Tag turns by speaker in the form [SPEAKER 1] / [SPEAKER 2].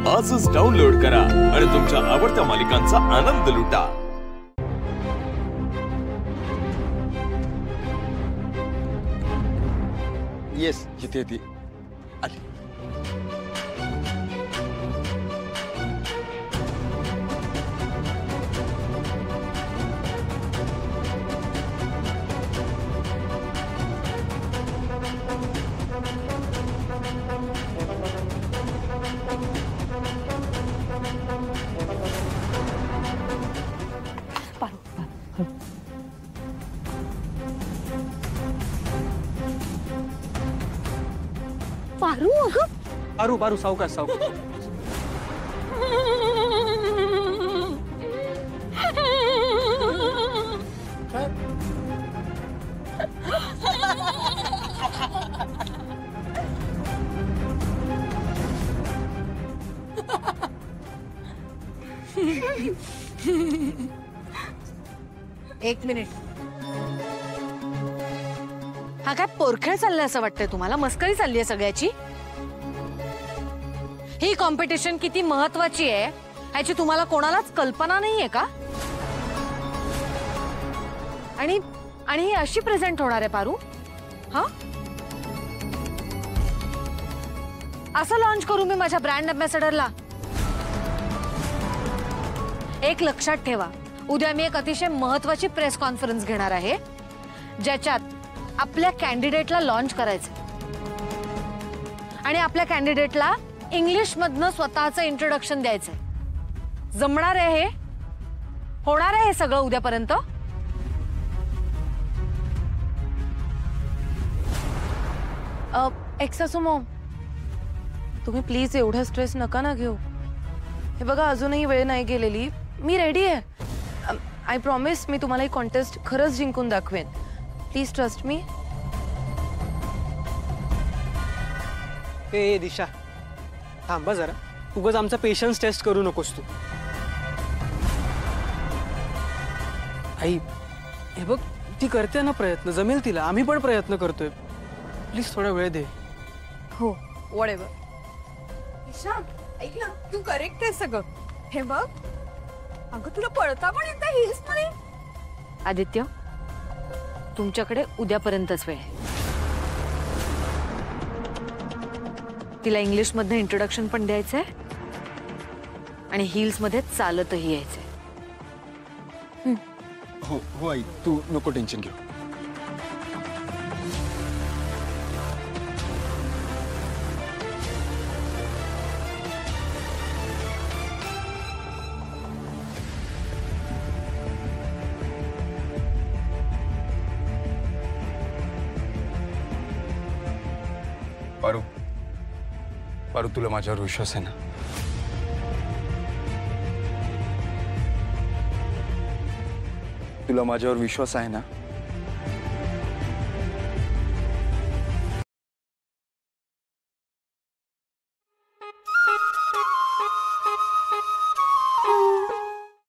[SPEAKER 1] आजच डाउनलोड करा आणि तुमच्या आवडत्या मालिकांचा आनंद लुटा।
[SPEAKER 2] येस जिथे ती आली।
[SPEAKER 3] पारू अगं
[SPEAKER 4] पारू पारू सावकाश सावकाश।
[SPEAKER 3] एक मिनिट, हा काय पोरखेळ चाललाय असं वाटतंय तुम्हाला? मस्करी चालली आहे सगळ्याची? ही कॉम्पिटिशन किती महत्वाची आहे याची तुम्हाला कोणालाच कल्पना नाहीये का? आणि आणि ही अशी प्रेझेंट होणार आहे पारू? हा, असं लॉन्च करू मी माझ्या ब्रँड अँबॅसेडरला? एक लक्षात ठेवा, उद्या मी एक अतिशय महत्वाची प्रेस कॉन्फरन्स घेणार आहे ज्याच्यात आपल्या कॅन्डिडेटला लॉन्च करायचं आणि आपल्या कॅन्डिडेटला इंग्लिश मधनं स्वतःचं इंट्रोडक्शन द्यायचंय। जमणार आहे हे? होणार आहे हे सगळं उद्यापर्यंत?
[SPEAKER 5] एक्सासो मॉम, तुम्ही प्लीज एवढा स्ट्रेस नका ना घेऊ। हे बघा, अजूनही वेळ नाही गेलेली, मी रेडी आहे। आय प्रॉमिस मी तुम्हाला ही कॉन्टेस्ट खरंच जिंकून दाखवेन। Please trust me.
[SPEAKER 4] ए दिशा, थांबा जरा, उगाच आमचा पेशन्स टेस्ट करू नकोस तू। आई, हे बघ, ती करते ना प्रयत्न, जमेल तिला, आम्ही पण प्रयत्न करतोय। प्लीज थोडा वेळ दे।
[SPEAKER 5] हो, व्हॉटएव्हर।
[SPEAKER 6] ईशा, ऐक ना, तू करेक्ट आहे सगळं। हे बघ, अगं तुला पळता पण येतं हेच नाही।
[SPEAKER 3] आदित्य, तुमच्याकडे उद्यापर्यंतच वेळ आहे। तिला इंग्लिश मध्ये इंट्रोडक्शन पण द्यायचंय आणि हील्स मध्ये चालतही यायचंय।
[SPEAKER 2] हो हो आई, तू नको टेन्शन घेऊ।
[SPEAKER 7] पारू, पारू, तुला माझ्यावर विश्वास आहे ना? तुला माझ्यावर विश्वास आहे ना?